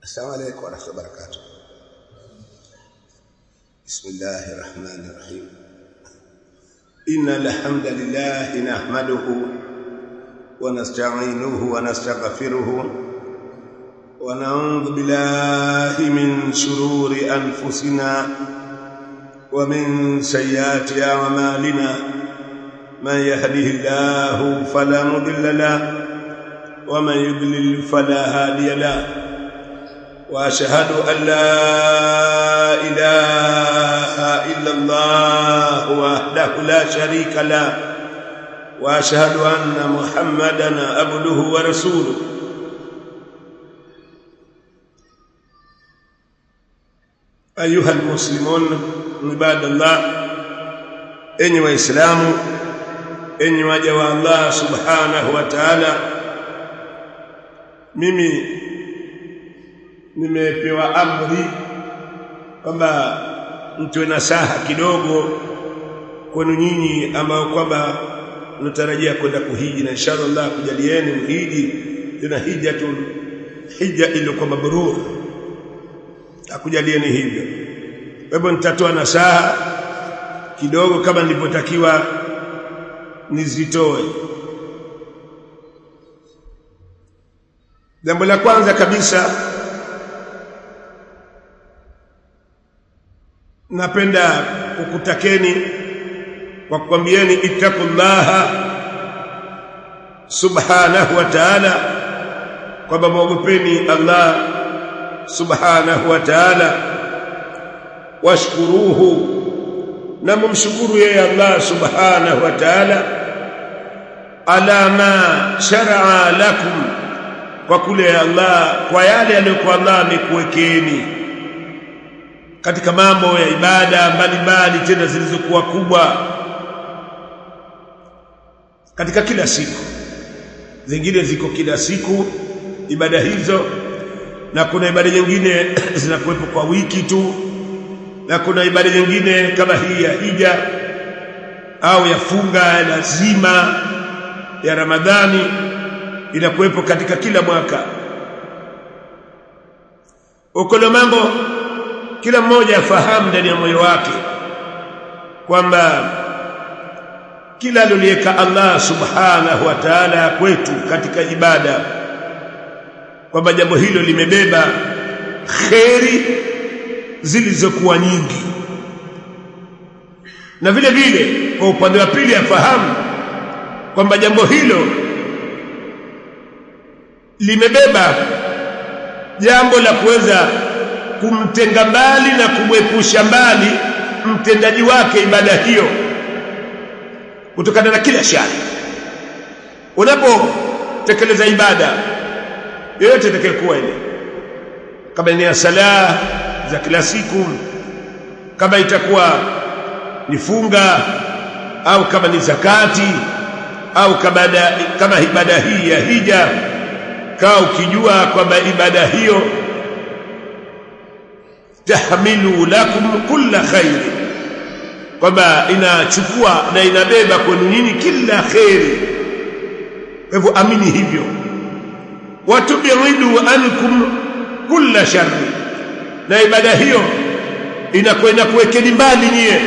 السلام عليكم ورحمة الله وبركاته. بسم الله الرحمن الرحيم. إن الحمد لله نحمده ونستعينه ونستغفره ونعوذ بالله من شرور أنفسنا ومن سيئات أعمالنا. من يهده الله فلا مضل له ومن يضلل فلا هادي له. وأشهد أن لا إله إلا الله وحده لا شريك له وأشهد أن محمدًا عبده ورسوله. أيها المسلمون عباد الله، أني وإسلام أني وجه الله سبحانه وتعالى. mimi nimepewa amri kwamba mtoe nasaha kidogo kwenu nyinyi ambao kwamba mnatarajia kwenda kuhiji, na inshallah Allah kujalieni mhiji tena hija ile kwa mabrur, akujalieni hivyo. Kwa hivyo nitatoa nasaha kidogo kama nilivyotakiwa nizitoe. Jambo la kwanza kabisa, napenda kukutakeni kwa kuambieni ittaqullaha subhanahu wa ta'ala, kwamba muogopeni Allah subhanahu wa ta'ala, washkuruhu, na mumshukuru yeye Allah subhanahu wa ta'ala, ala ma shar'a lakum, kwa kule Allah, kwa yale aliyokuwa Allah amekuwekeni katika mambo ya ibada mbalimbali, tena zilizokuwa kubwa katika kila siku. Zingine ziko kila siku ibada hizo, na kuna ibada nyingine zinakuwepo kwa wiki tu, na kuna ibada nyingine kama hii ya hija au ya funga lazima ya Ramadhani inakuwepo katika kila mwaka. Ukolo mambo kila mmoja afahamu ndani ya moyo wake kwamba kila aliyoweka Allah subhanahu wa ta'ala kwetu katika ibada, kwamba jambo hilo limebeba kheri zilizokuwa nyingi. Na vile vile kwa upande wa pili afahamu kwamba jambo hilo limebeba jambo la kuweza kumtenga mbali na kumwepusha mbali mtendaji wake ibada hiyo kutokana na kila shari. Unapotekeleza ibada yoyote itakayokuwa ile, kama ni ya sala za kila siku, kama itakuwa ni funga, au kama ni zakati, au kama ibada hii ya hija, kaa ukijua kwamba ibada hiyo tahmilu lakum kulla khair, kwamba inachukua na inabeba kwenu nyinyi kila khairi. Kwa hivyo amini hivyo. Watubidu ankum kulla sharri, na ibada hiyo inakwenda kuwekeni mbali nyie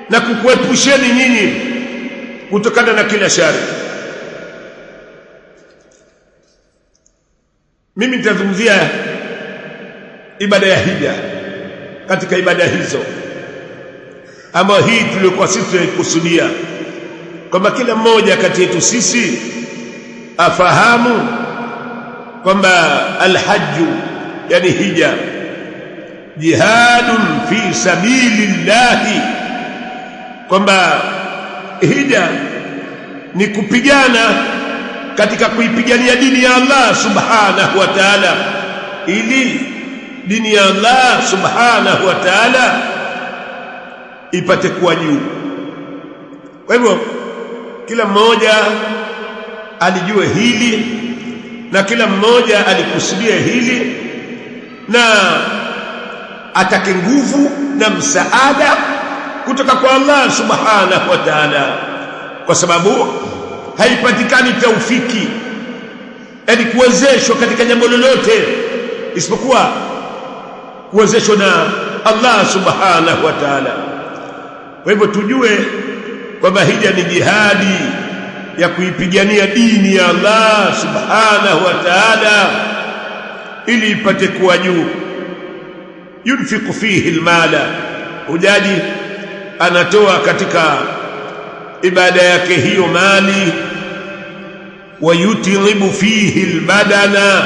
na kukuepusheni nyinyi kutokana na kila shari. Mimi nitazungumzia ibada ya hija katika ibada hizo, ambayo hii tulikuwa sisi tunaikusudia kwamba kila mmoja kati yetu sisi afahamu kwamba alhajju, yani hija, jihadun fi sabilillahi, kwamba hija ni kupigana katika kuipigania dini ya Allah subhanahu wa ta'ala, ili dini ya Allah subhanahu wa ta'ala ipate kuwa juu. Kwa hivyo kila mmoja alijue hili, na kila mmoja alikusudia hili, na atake nguvu na msaada kutoka kwa Allah subhanahu wa ta'ala, kwa sababu haipatikani taufiki, yani kuwezeshwa katika jambo lolote isipokuwa kuwezeshwa na Allah subhanahu wa ta'ala. Kwa hivyo tujue kwamba hija ni jihadi ya kuipigania dini ya Allah subhanahu wa ta'ala ili ipate kuwa juu. Yunfiqu fihi almala, hujaji anatoa katika ibada yake hiyo mali. Wayutilibu fihi albadana,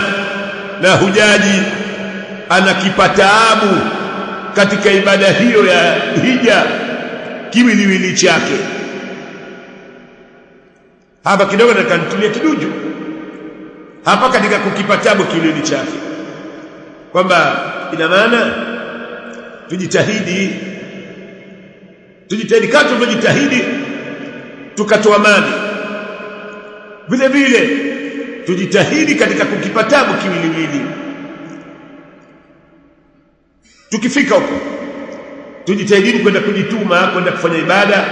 na hujaji anakipa taabu katika ibada hiyo ya hija kiwiliwili chake. Hapa kidogo nakanitulia kiduju hapa katika kukipa taabu kiwiliwili chake, kwamba ina maana tujitahidi kama tunajitahidi tukatoa mali, vile vile tujitahidi katika kukipa taabu kiwiliwili. Tukifika huko tujitahidi kwenda kujituma, kwenda kufanya ibada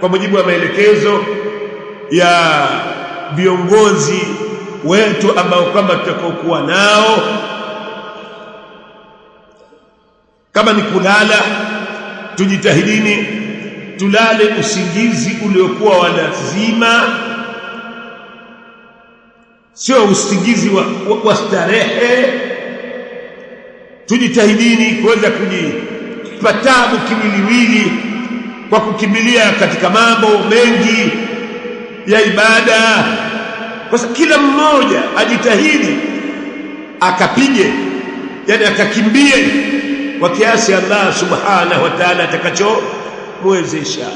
kwa mujibu wa maelekezo ya viongozi wetu ambao kwamba tutakokuwa nao. Kama ni kulala, tujitahidini tulale usingizi uliokuwa wa lazima, sio usingizi wa starehe. Tujitahidini kuweza kujipa taabu kiwiliwili kwa kukimbilia katika mambo mengi ya ibada. Kwa sababu kila mmoja ajitahidi akapige, yani akakimbie kwa kiasi Allah subhanahu wa ta'ala atakachomwezesha.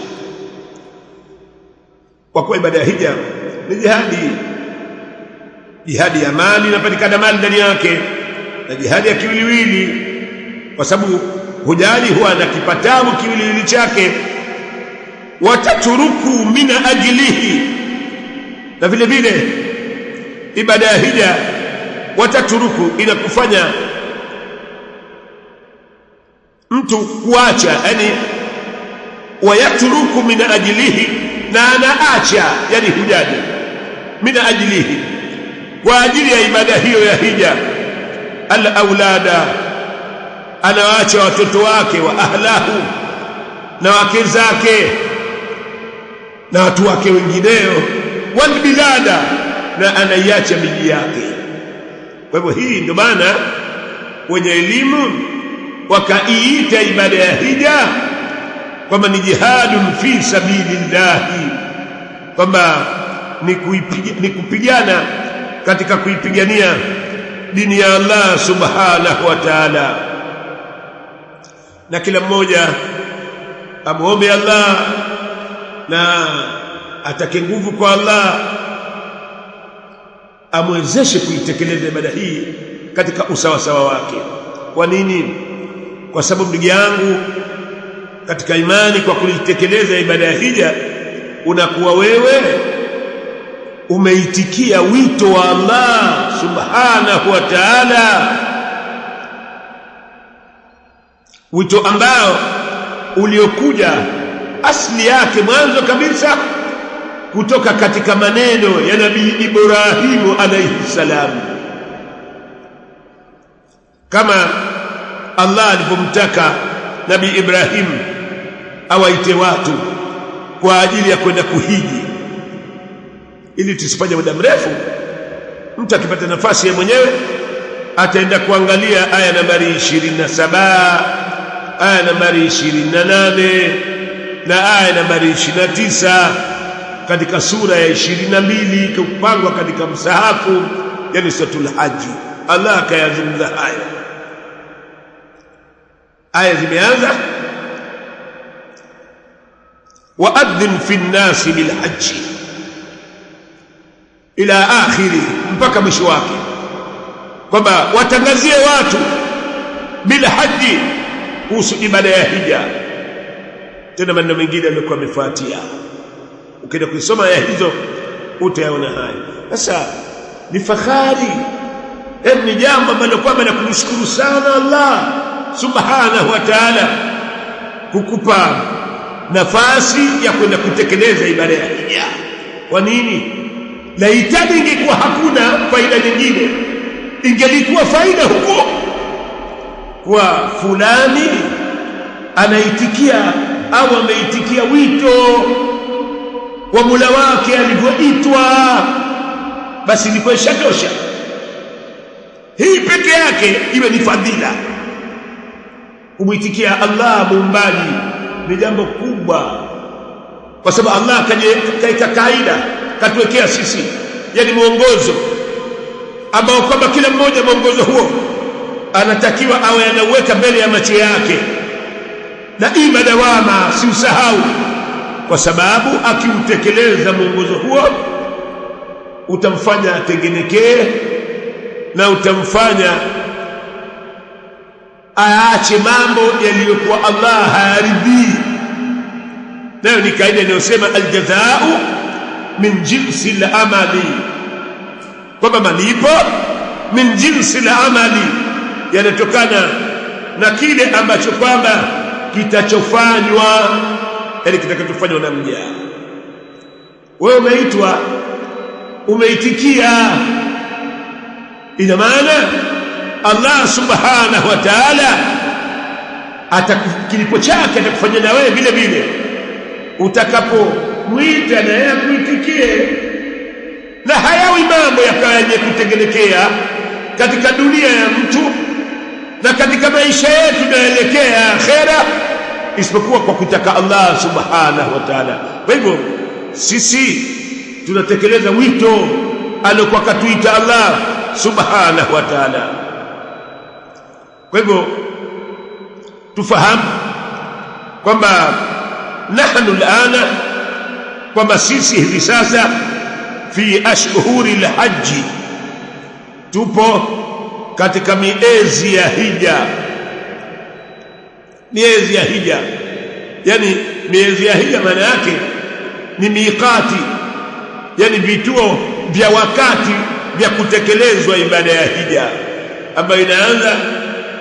Kwa kuwa ibada ya hija ni jihadi ya mali, inapatikana mali ndani yake, na jihadi ya kiwiliwili, kwa sababu hujaji huwa anakipa taabu kiwiliwili chake. Wataturuku mina ajlihi, na vile vile ibada ya hija wataturuku inakufanya mtu kuacha, yani wayaturuku mina ajlihi, na anaacha, yani hujaji mina ajlihi, kwa ajili ya ibada hiyo ya hija. Al-aulada, anawaacha watoto wake, wa ahlahu, na wake zake na watu wake wengineo, wal bilada, na anaiacha miji yake. Kwa hivyo hii ndio maana wenye elimu wakaiita ibada ya hija kwamba ni jihadun fi sabilillahi, kwamba ni kupigana katika kuipigania dini ya Allah subhanahu wa ta'ala. Na kila mmoja amuombe Allah na atake nguvu kwa Allah amwezeshe kuitekeleza ibada hii katika usawasawa wake. Kwa nini? Kwa sababu ndugu yangu katika imani, kwa kulitekeleza ibada ya hija unakuwa wewe umeitikia wito wa Allah subhanahu wa ta'ala, wito ambao uliokuja asili yake mwanzo kabisa kutoka katika maneno ya Nabii Ibrahimu alayhi salam, kama Allah alipomtaka Nabii Ibrahim awaite watu kwa ajili ya kwenda kuhiji. Ili tusifanye muda mrefu, mtu akipata nafasi ya mwenyewe ataenda kuangalia aya nambari 27, aya nambari 28 na aya nambari 29 katika sura ya 22 kupangwa katika msahafu, yani suratul Haji. Allah akayazungumza haya. Aya zimeanza waadhin fi nnasi bilhaji ila akhiri, mpaka mwisho wake, kwamba watangazie watu bilhaji, kuhusu ibada ya hija. Tena maneno mengine yamekuwa yamefuatia, ukienda kusoma aya hizo utayaona haya. Sasa ni fahari, ni jambo ambalo kwamba na kumshukuru sana Allah subhanahu wa ta'ala kukupa nafasi ya kwenda kutekeleza ibada ya hija. Kwa nini? Laitani ingekuwa hakuna faida nyingine, ingelikuwa faida huko kwa fulani anaitikia au ameitikia wito wa Mola wake alivyoitwa, basi ilikuwa ishatosha. Hii peke yake iwe ni fadhila. Kumwitikia Allah muumbaji ni jambo kubwa, kwa sababu Allah kaika kaida, katuwekea sisi yani mwongozo ambao kwamba kila mmoja mwongozo huo anatakiwa awe anauweka mbele ya macho yake na ima dawama, si usahau, kwa sababu akiutekeleza mwongozo huo utamfanya atengenekee na utamfanya aache mambo yaliyokuwa Allah hayaridhii. Nayo ni kaida inayosema aljazaa'u min jinsi al-amali, kwamba malipo min jinsi al-amali yanatokana na kile ambacho kwamba kitachofanywa, yani kitakachofanywa na mja. Wewe umeitwa, umeitikia, ina maana Allah subhanahu wa ta'ala atakilipo chake atakufanyia na wewe vile vile utakapomwita na yeye kuitikie. Na hayawi mambo yakawa yenye kutengenekea katika dunia ya mtu na katika maisha yetu tunaelekea akhera, isipokuwa kwa kutaka Allah subhanahu wa ta'ala. Kwa hivyo sisi tunatekeleza wito aliokuwa katuita Allah subhanahu wa ta'ala. Kwa hivyo tufahamu kwamba nahnu alana, kwamba sisi hivi sasa fi ashhuri alhaji, tupo katika miezi ya hija. Miezi ya hija, yani miezi ya hija maana yake ni miqati, yani vituo vya wakati vya kutekelezwa ibada ya hija, ambayo inaanza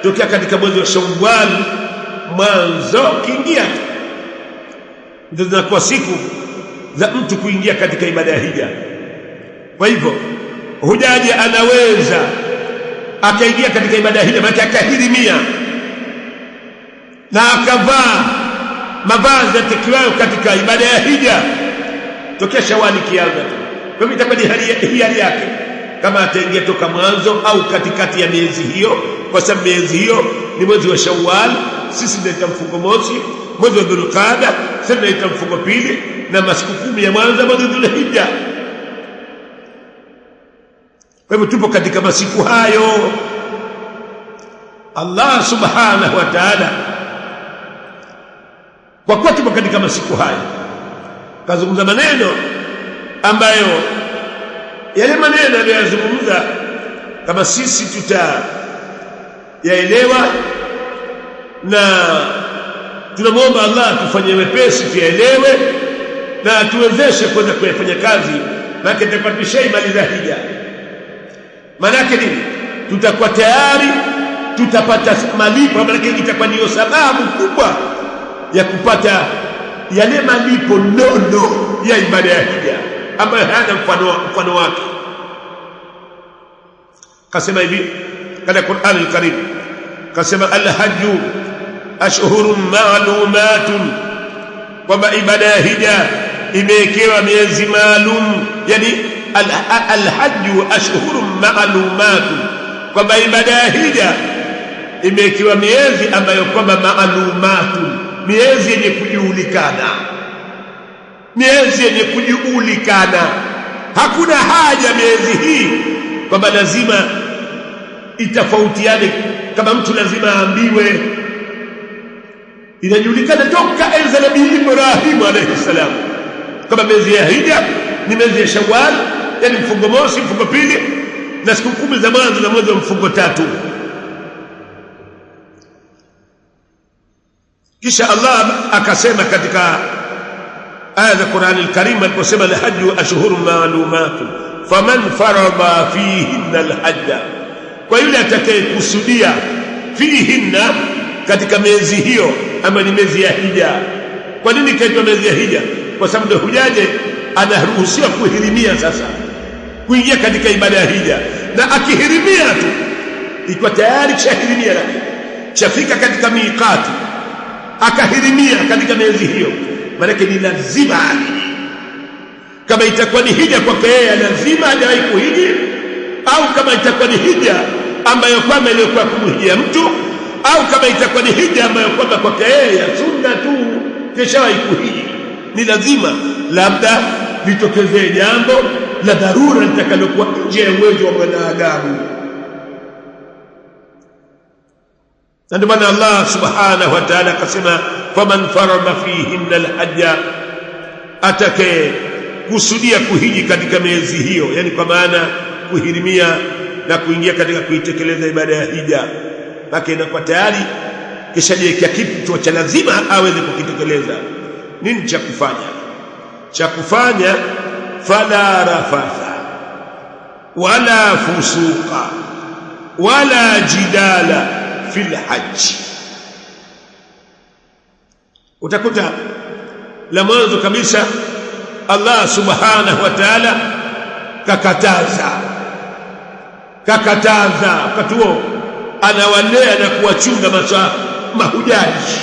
tokea katika mwezi wa Shawwal mwanzo kiingia, ndio zinakuwa siku za mtu kuingia katika ibada ya hija. Kwa hivyo hujaji anaweza akaingia katika ibada ya hija, maana akahirimia na akavaa mavazi yatakiwayo katika ibada ya hija tokea Shawwal kianza tu. Kwa hivyo itakuwa ni hali yake kama ataingia toka mwanzo au katikati ya miezi hiyo, kwa sababu miezi hiyo ni mwezi wa Shawwal, sisi tunaita mfungo mosi, mwezi wa Dhulqaada sisi tunaita mfungo pili, na masiku 10 ya mwanzo mwezi Dhulhijja. Kwa hivyo tupo katika masiku hayo. Allah subhanahu wa ta'ala, kwa kuwa tupo katika masiku hayo, kazungumza maneno ambayo yale maneno aliyozungumza kama sisi tutayaelewa, na tunamwomba Allah tufanye wepesi tuyaelewe na atuwezeshe kwenda kuyafanya kazi, maana tutakuwa tushaimaliza hija. Maana yake nini? Tutakuwa tayari tutapata malipo, maana itakuwa ndio sababu kubwa ya kupata yale malipo nono ya ibada ya hija ambayo hana mfano wake. Kasema hivi katika Qur'an al-Karim, kasema al-hajju ashhurun ma'lumatun, kwamba ibada ya hija imewekewa miezi maalum, yani al-hajju ashhurun ma'lumatun, kwamba ibada ya hija imewekewa miezi ambayo kwamba ma'lumatun, miezi yenye kujulikana, miezi yenye kujulikana. Hakuna haja miezi hii kwamba lazima itofautiane, kama mtu lazima aambiwe. Inajulikana toka enzi ya Nabii Ibrahim alayhi salam kama miezi ya hija ni miezi ya Shawwal, yani mfungo mosi, mfungo pili na siku 10 za mwanzo na mwezi wa mfungo 3. Kisha Allah akasema katika aya za Qur'an al-Karim aliposema al-hajju ashhurun ma'lumatun faman farada fihinna al-hajja, kwa yule atakayekusudia fihinna, katika miezi hiyo ama ni miezi ya hija. Kwa nini kaitwa miezi ya hija? Kwa sababu ndio hujaje anaruhusiwa kuhirimia sasa kuingia katika ibada ya hija, na akihirimia tu ikiwa tayari kishahirimia, chafika katika miqati akahirimia katika miezi hiyo, maana ni lazima ahiji. Kama itakuwa ni hija kwake yeye lazima hajawahi kuhiji, au kama itakuwa ni hija ambayo kwamba ilikuwa kumhijia mtu, au kama itakuwa ni hija ambayo kwamba kwake yeye ya sunna tu kishawahi kuhiji, ni lazima labda litokezee jambo la dharura litakalokuwa nje ya uwezo wa mwanadamu. Na ndio maana Allah subhanahu wa ta'ala akasema faman farada fihinna alhajja, atake kusudia kuhiji katika miezi hiyo, yani kwa maana kuhirimia na kuingia katika kuitekeleza ibada ya hija, baki inakuwa tayari kishajiwekea kitu cha lazima aweze kukitekeleza. Nini cha kufanya? Cha kufanya fala rafatha wala fusuqa wala jidala fil hajj. Utakuta la mwanzo kabisa Allah subhanahu wa ta'ala kakataza wakati huo anawalea na kuwachunga mahujaji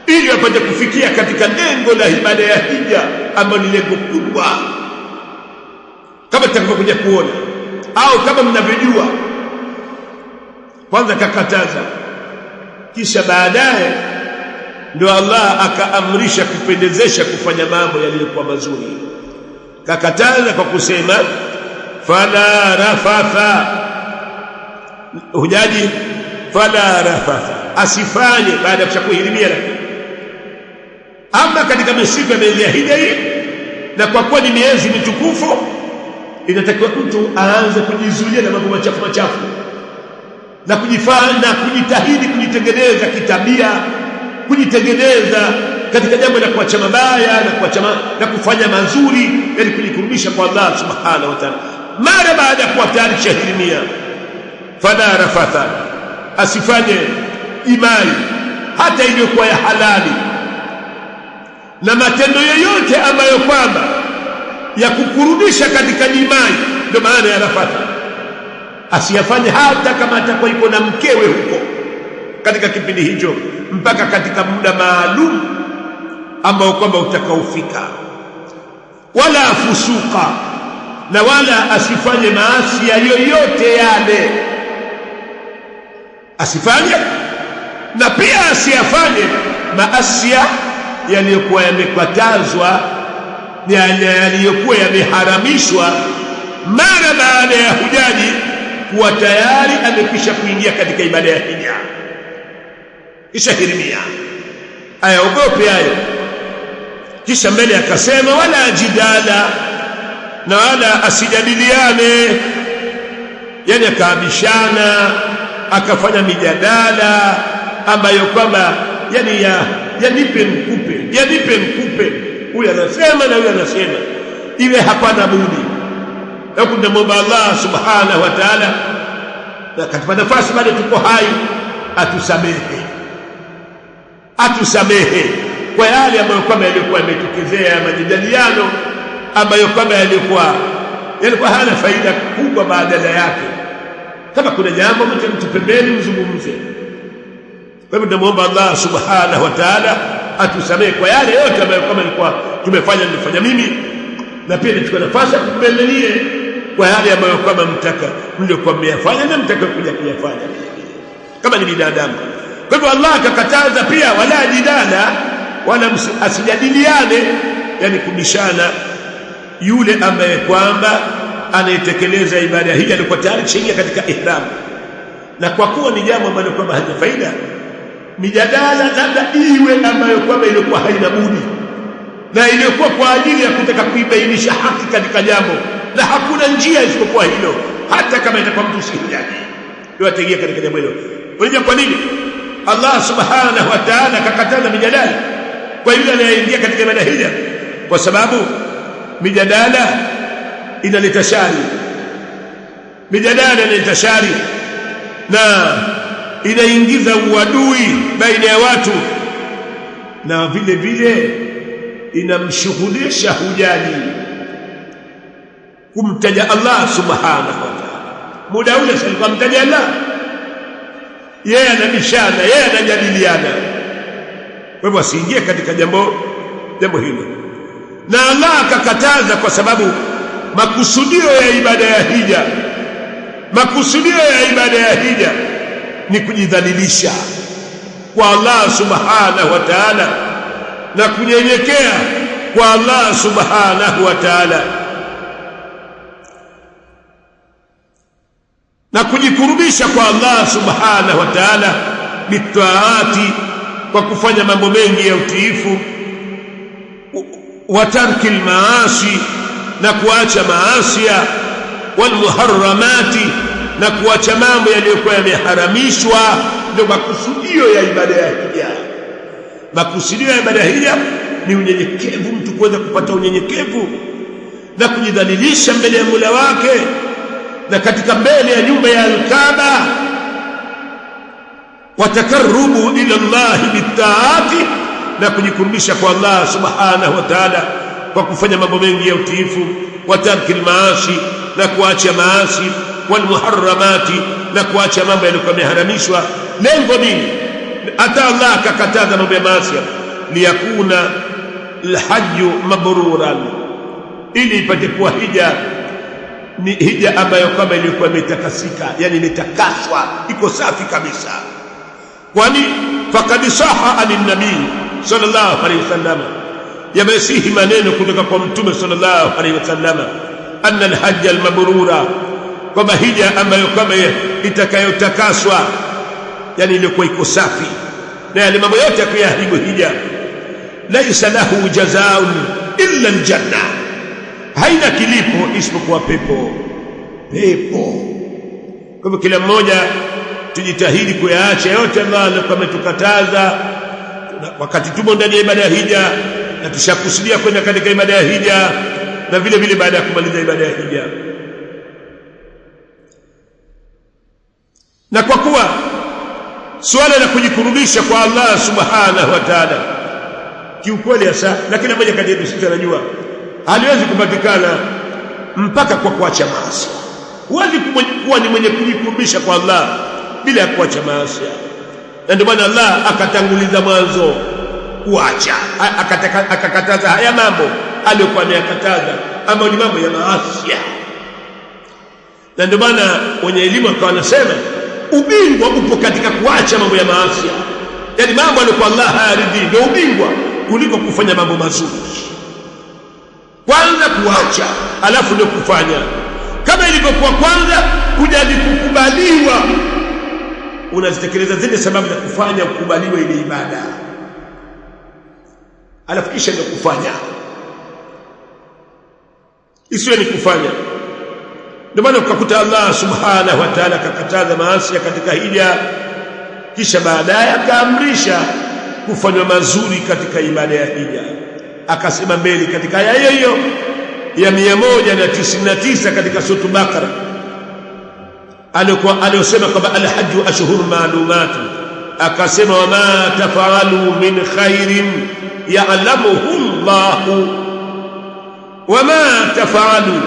ili wapate kufikia katika lengo la ibada ya hija, ambalo ni lengo kubwa kama tutakavyokuja kuona au kama mnavyojua. Kwanza kakataza, kisha baadaye ndio Allah akaamrisha kupendezesha kufanya mambo yaliyokuwa mazuri. Kakataza kwa kusema fala rafatha, hujaji fala rafatha asifanye baada ya kuhirimia. Ama katika misiku ya miezi ya hija hii, na kwa kuwa ni miezi mitukufu, inatakiwa mtu aanze kujizuia na mambo machafu na kujifanya kujitahidi kujitengeneza kitabia, kujitengeneza katika jambo la kuacha mabaya na kufanya mazuri, ili kujikurubisha kwa Allah subhanahu wa ta'ala. Mara baada ya kuwa tayari shahirimia, fala rafatha, asifanye imani hata iliyokuwa ya halali, na matendo yoyote ambayo kwamba ya kukurudisha katika imani, ndio maana ya rafatha, asiyafanye hata kama atakuwa yuko na mkewe huko katika kipindi hicho, mpaka katika muda maalum ambao kwamba utakaofika. Wala fusuka, na wala asifanye maasi yoyote yale, asifanye, na pia asiyafanye maasi yaliyokuwa yamekatazwa, yaliyokuwa yameharamishwa, mara baada ya hujaji kuwa tayari amekwisha kuingia katika ibada ya hija, kisha hirimia. Ayaogope hayo. Kisha mbele akasema wala jidala, na wala asijadiliane, yani akaabishana akafanya mijadala ambayo kwamba yani ya nipe mkupe, huyu anasema na huyu anasema, iwe hapana budi. Na tunamwomba Allah subhanahu wa ta'ala, na katika nafasi bado tuko hai, atusamehe kwa yale ambayo kwamba yalikuwa yametokezea majadiliano ambayo kwamba yalikuwa hana faida kubwa badala yake. Kama kuna jambo mtu pembeni mzungumze. Kwa hivyo tunamwomba Allah subhanahu wa ta'ala atusamehe kwa yale yote ambayo kama ilikuwa nimefanya mimi, na pia nichukue nafasi ya kumbelenie kwa yale ambayo kama mliokuwa mmeyafanya na mtaka kuja kuyafanya kama ni binadamu. Kwa hivyo Allah akakataza pia wala jidala, wala asijadiliane, yani kubishana yule ambaye kwamba anaitekeleza ibada hii alikuwa tayari kishaingia katika ihram. Na kwa kuwa ni jambo ambalo kwamba halina faida, mijadala labda iwe ambayo kwamba ilikuwa haina budi, na ilikuwa kwa ajili ya kutaka kuibainisha haki katika jambo, na hakuna njia isipokuwa hilo, hata kama itakuwa mtu si hujaji ndio ataingia katika jambo hilo. Unajua kwa nini Allah subhanahu wa ta'ala akakataza mijadala kwa yule anayeingia katika ibada hija? Kwa sababu mijadala inaleta shari, na inaingiza uadui baina ya watu, na vile vile inamshughulisha hujaji kumtaja Allah subhanahu wa ta'ala. muda ule alikuwa mtaja Allah, yeye anabishana, yeye anajadiliana. Kwa hivyo asiingie katika jambo hilo. Na Allah akakataza, kwa sababu makusudio ya ibada ya hija ni kujidhalilisha kwa Allah subhanahu wa ta'ala na kunyenyekea kwa Allah subhanahu wa ta'ala na kujikurubisha kwa Allah subhanahu wa ta'ala bitaati, kwa kufanya mambo mengi ya utiifu, wa tarki almaasi, na kuacha maasi, wal muharramati, na kuacha mambo yaliyokuwa yameharamishwa. Ndio makusudio ya ibada ya hija. Makusudio ya ibada ya hija ni unyenyekevu, mtu kuweza kupata unyenyekevu na kujidhalilisha mbele ya Mola wake na katika mbele ya nyumba ya Al-Kaaba, watakarubu ila Allah bitaati, na kujikurubisha kwa Allah subhanahu wa ta'ala kwa kufanya mambo mengi ya utiifu, wa tarki al-maasi, na kuacha maasi, wal muharramati, na kuacha mambo yaliyokuwa yameharamishwa. Lengo nini? Hata Allah akakataza mambo ya maasi, liyakuna al-hajju mabruran, ili ipate kuwa hija ni hija ambayo kama ilikuwa imetakasika, yani imetakaswa, iko safi kabisa. Kwani faqad saha anin nabii sallallahu alayhi wasallam, yamesihi maneno kutoka kwa mtume sallallahu alayhi wasallam, anna al-hajj al-mabrura, kwamba hija ambayo kama itakayotakaswa, yani ilikuwa iko safi na yale mambo yote yakuyaharibu hija, laisa lahu jazaa'un illa al-janna, haina kilipo isipokuwa pepo. Kwa hivyo kila mmoja tujitahidi kuyaacha yote Allah alikuwa ametukataza wakati tumo ndani ya ibada ya hija, na tushakusudia kwenda katika ibada ya hija, na vile vile baada ya kumaliza ibada ya hija. Na kwa kuwa suala la kujikurubisha kwa Allah subhanahu wa ta'ala kiukweli hasa, na kila mmoja kati yetu sisi anajua haliwezi kupatikana mpaka kwa kuacha maasi. Huwezi kuwa ni mwenye kujikurubisha kwa Allah bila ya kuacha maasi. Na ndio maana Allah akatanguliza mwanzo kuacha, akakataza haya mambo aliyokuwa ameyakataza, ambayo ni mambo ya maasi. Na ndio maana wenye elimu wakawa wanasema ubingwa upo katika kuacha mambo ya maasi, yani mambo aliyokuwa Allah hayaridhi, ndio ubingwa kuliko kufanya mambo mazuri. Kwanza kuacha, alafu ndio kufanya. Kama ilivyokuwa kwanza kujadi kukubaliwa, unazitekeleza zile sababu za kufanya kukubaliwa ile ibada, alafu kisha ndio kufanya, isiwe ni kufanya. Ndio maana ukakuta Allah subhanahu wa ta'ala akakataza maasi katika hija, kisha baadaye akaamrisha kufanywa mazuri katika ibada ya hija. Akasema mbele katika aya hiyo ya 199 katika sura Bakara, aliyosema kwamba al-hajju ashhurun ma'lumat, akasema wama taf'alu min khairin ya'lamuhu Allah, wama taf'alu,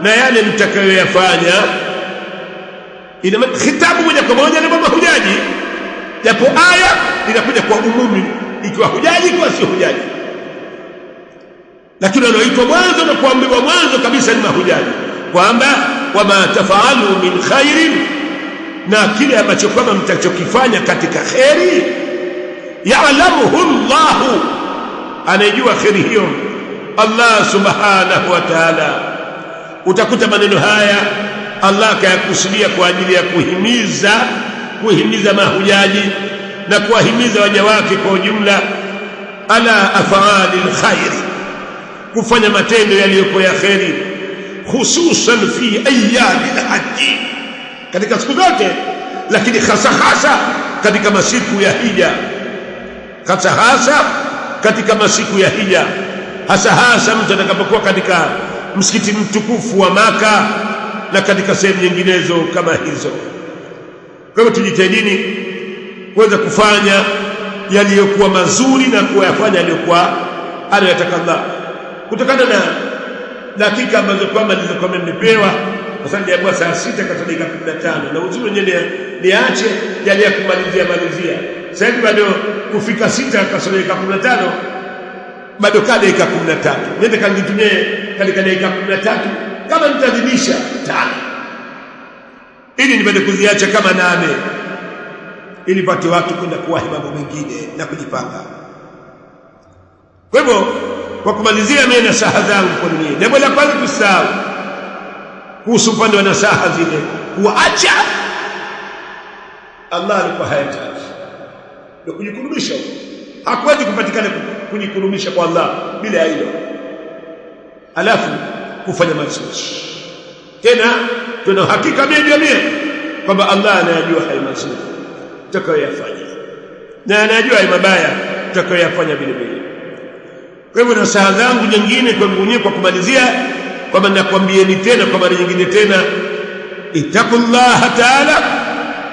na yale mtakayoyafanya. Ina khitabu moja kwa moja na mahujaji, japo aya inakuja kwa umumi, ikiwa hujaji kwa si hujaji, lakini anaitwa mwanzo na kuambiwa mwanzo kabisa ni mahujaji, kwamba wama tafaalu min khairin, na kile ambacho kama mtachokifanya katika khairi, ya'lamuhu Allah, anajua khairi hiyo Allah subhanahu wa ta'ala. Utakuta maneno haya Allah kayakusudia kwa ajili ya kuhimiza mahujaji na kuwahimiza waja wake kwa ujumla, ala af'alil khairi, kufanya matendo yaliyokuwa ya khairi, hususan fi ayyamil haji, katika siku zote, lakini hasa katika masiku ya hija, hasa katika masiku ya hija, hasa mtu atakapokuwa katika msikiti mtukufu wa Maka na katika sehemu nyinginezo kama hizo. Kwa hivyo tujitahidini kuweza kufanya yaliyokuwa mazuri na kuyafanya yaliyokuwa anayotaka Allah, kutokana na dakika ambazo kwamba nilizokuwa nimepewa Sasa niliambiwa saa 6 kasoro dakika 15, na uzuri wenyewe niache yale ya kumalizia. Sasa hivi bado kufika 6 kasoro dakika 15, bado kada dakika 13. Nende kangitumie katika dakika 13 kama nitadhibisha 5, ili nipate kuziacha kama 8, ili pate watu kwenda kuwahi mambo mengine na kujipanga. Kwa hivyo kwa kumalizia, mimi nasaha zangu kwa dunia, jambo la kwanza tusahau kuhusu upande wa nasaha zile, kuacha Allah alikuwa hayataki na kujikurubisha. Hakuwezi kupatikana kujikurubisha kwa Allah bila hilo. Alafu kufanya mazuri, tena tuna hakika 100% kwamba Allah anayajua haya mazuri tutakayoyafanya na anajua haya mabaya tutakayoyafanya vile vile. Kwa hivyo nasaha zangu nyingine kwa mwenyewe, kwa kumalizia, kwamba nakwambieni tena kwa mara nyingine tena, ittaqullaha ta'ala,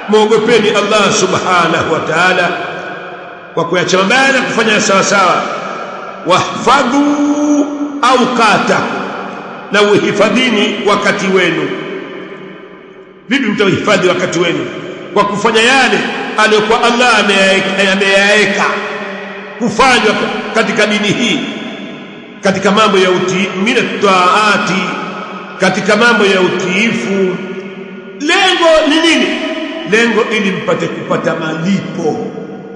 muogopeni Allah subhanahu wa ta'ala kwa kuacha mabaya na kufanya sawa sawa. Wahfadhu awqata, na uhifadhini wakati wenu. Vipi mtahifadhi wakati wenu? Kwa kufanya yale aliyokuwa Allah ameyaweka kufanywa katika dini hii, katika mambo ya taati, katika mambo ya utiifu. Lengo ni nini? Lengo ili mpate kupata malipo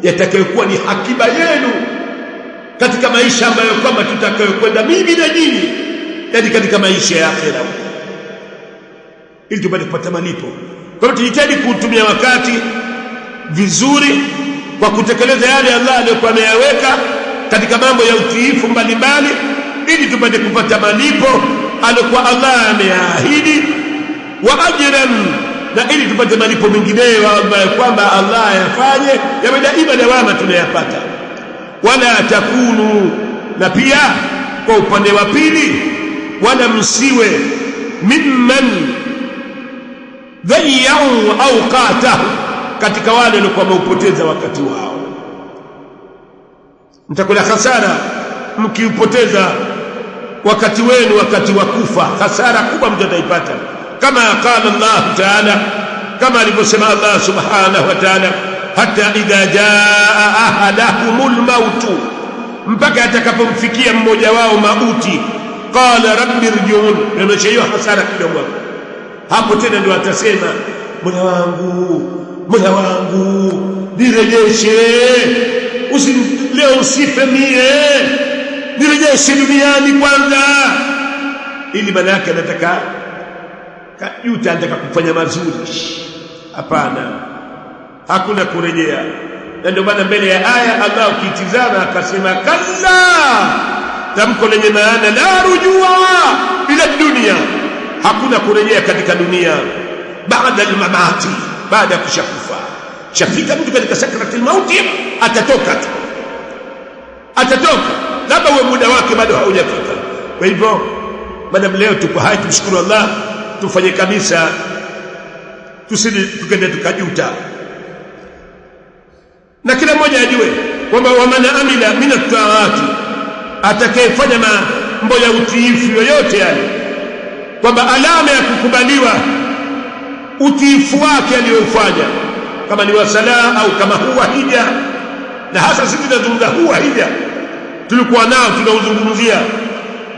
yatakayokuwa ni hakiba yenu katika maisha ambayo kwamba tutakayokwenda mimi na nyinyi, yani katika maisha ya akhera, ili tupate kupata malipo. Kwa hiyo tujitahidi kutumia wakati vizuri kwa kutekeleza yale Allah aliyokuwa ameyaweka katika mambo ya utiifu mbalimbali, ili tupate kupata malipo aliyokuwa Allah ameahidi, wa ajran, na ili tupate malipo mengineyo ambayo kwamba Allah yafanye yawe daima dawama tunayapata. Wala takunu, na pia kwa upande wa pili, wala msiwe mimman dhayyau awqatahu, katika wale waliokuwa wameupoteza wakati wao. Mtakula hasara mkiupoteza wakati wenu, wakati wa kufa. Hasara kubwa mtaipata, kama qala Allah ta'ala, kama alivyosema Allah subhanahu wa ta'ala, hata idha jaa ahadahumul mautu, mpaka atakapomfikia mmoja wao mauti, qala rabbi irji'un. Ndio hiyo hasara kidogo hapo. Tena ndio atasema, Mola wangu nirejeshe, leo usife mie, nirejeshe duniani kwanza. Ili maana yake anataka kajuta, anataka kufanya mazuri. Hapana, hakuna kurejea. Na ndio maana mbele ya aya Allah ukitizama akasema, kalla, tamko lenye maana la rujua ila dunia, hakuna kurejea katika dunia. Baada al-mamati, baada ya kushakufa. Shafika mtu katika sakratul mauti, atatoka, labda uwe muda wake bado haujafika. Kwa hivyo madam leo tuko hai, tumshukuru Allah, tufanye kabisa, tusije tukende tukajuta. Na kila mmoja ajue kwamba waman amila min at-taati, atakayefanya mambo ya utiifu yoyote yale, kwamba alama ya kukubaliwa utiifu wake aliyofanya, kama ni wasala au kama huwa hija. Na hasa sisi tunazungumza huwa hija, tulikuwa nao tunauzungumzia.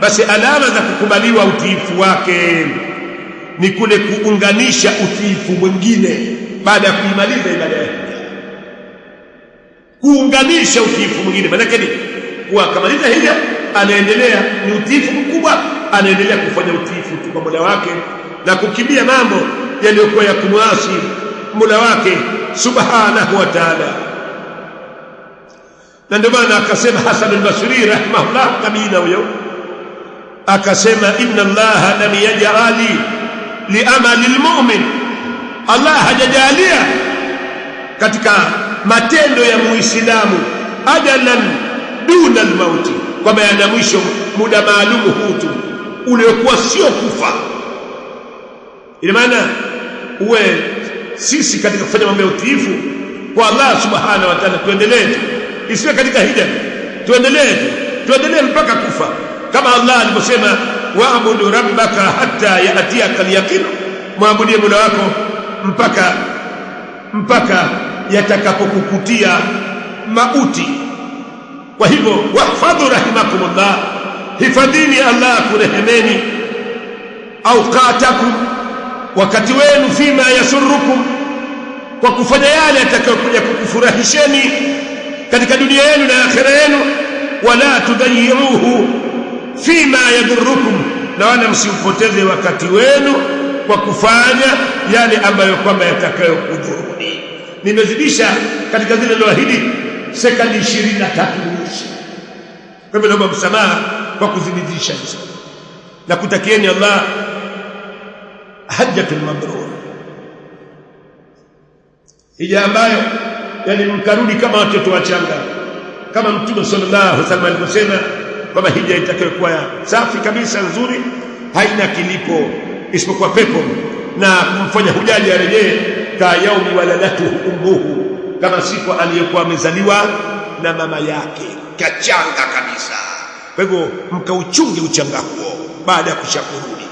Basi alama za kukubaliwa utiifu wake ni kule kuunganisha utiifu mwingine baada ya kuimaliza ibada yake, kuunganisha utiifu mwingine. Maana yake ni kuwa kamaliza hija, anaendelea, ni utiifu mkubwa, anaendelea kufanya utiifu kwa Mola wake na kukimbia mambo yaliyokuwa ya kumwasi Mola wake subhanahu wa ta'ala. Na ndio maana akasema Hasan al-Basri rahimahullah, kabila huyo akasema, inna Allah lam yaj'ali li'amali al-mu'min, Allah hajajalia katika matendo ya muislamu ajalan duna al-mauti, kwamba yana mwisho, muda maalumu hutu uliokuwa sio kufa. Ina maana uwe sisi katika kufanya mambo ya utiifu kwa Allah subhanahu wa ta'ala tuendelee, isiwe katika hija, tuendelee mpaka kufa, kama Allah aliposema, wa'budu rabbaka hatta ya'tiyaka al-yaqin muabudie Mola wako mpaka yatakapokukutia mauti. Kwa hivyo wahfadhu rahimakumullah, hifadhini Allah kurehemeni, awqatakum, wakati wenu, fima yasurrukum, kwa kufanya yale yatakayokuja kukufurahisheni katika dunia yenu na akhira yenu. Wala tudayyi'uhu fima yadurrukum, na wala msiupoteze wakati wenu kwa kufanya yale ambayo kwamba yatakayokudhuruni. Nimezidisha katika zile niloahidi sekunde 23 mwisho. Kwa hivyo naomba msamaha kwa kuzidisha hizo, na kutakieni Allah hajjatul mabrur, hija ambayo yani mkarudi kama watoto wachanga, kama Mtume sallallahu alaihi wasallam alivyosema kwamba hija itakayokuwa safi kabisa, nzuri, haina kilipo isipokuwa pepo, na kumfanya hujaji arejee ka yaumi waladatuhu ummuhu, kama siku aliyokuwa amezaliwa na mama yake, kachanga kabisa. Kwa hivyo mkauchunge uchanga huo baada ya kushakurudi.